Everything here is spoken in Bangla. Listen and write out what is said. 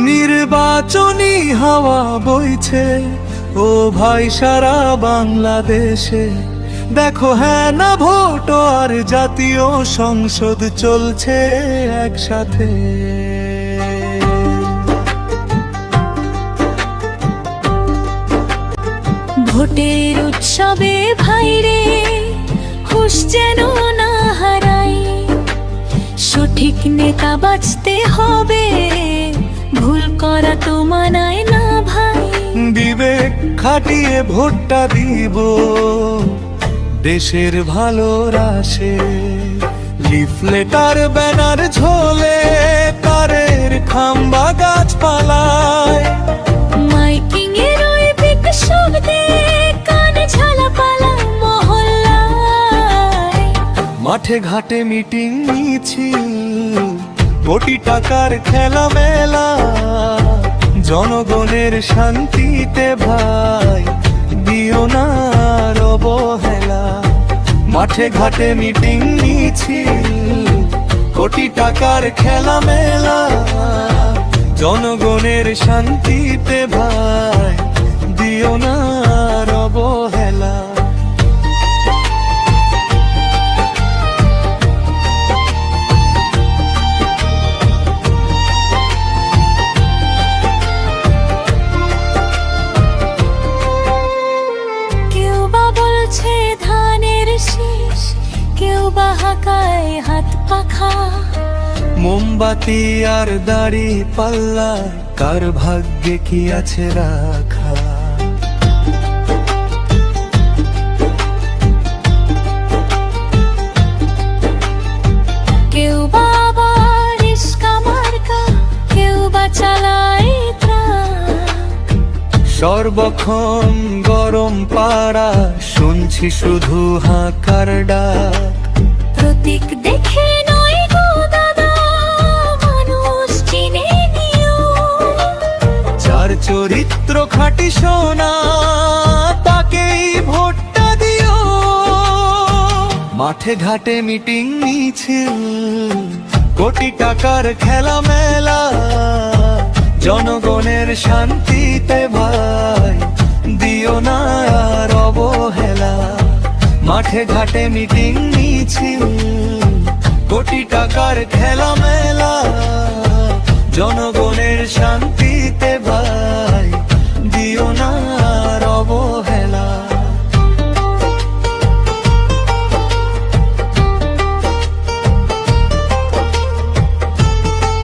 নির্বাচনী হাওয়া বইছে ও ভাই সারা বাংলাদেশে, দেখো হ্যাঁ না ভোট আর জাতীয় সংসদ চলছে একসাথে। ভোটের উৎসবে ভাইরে হুঁশ যেন না হারাই, সঠিক নেতা বাঁচতে হবে, ভুল করা তো মানায় না ভাই। বিবেক খাটিয়ে ভোটটা দিব দেশের ভালোর আশে, লিফলেট আর ব্যানার ঝোলে তারের খাম্বা গাছপালায়, মাইকিং এর ওই বিক শব্দে কান ঝালাপালা মহল্লায়। মাঠে ঘাটে মিটিং মিছিল, কোটি টাকার খেলা মেলা, জনগণের শান্তিতে ভাই দিও না আর অবহেলা। মাঠে ঘাটে মিটিং মিছিল, কোটি টাকার খেলা মেলা, জনগণের শান্তিতে ভাই দিও না আর অবহেলা। ধানের শীষ, কেউ বা হাঁকায় হাত পাখা, মোমবাতি আর দাড়ি পাল্লা কার ভাগ্যে কি আছে রাখা। কেউ বা আবার রিস্কা মার্কা, কেউ বা চালায় ট্রাক। সর্বক্ষণ গরম পাড়া শুনছি শুধু হাঁকার ডাক। প্রতীক দেখে নয় গো দাদা, মানুষ চিনে নিও। যার চরিত্র খাঁটি সোনা তাকেই ভোটটা দিও। মাঠে ঘাটে মিটিং মিছিল, কোটি টাকার খেলা মেলা, জনগণের শান্তিতে ভাই দিও না আর অবহেলা। মাঠে ঘাটে মিটিং মিছিল, কোটি টাকার খেলা মেলা, জনগণ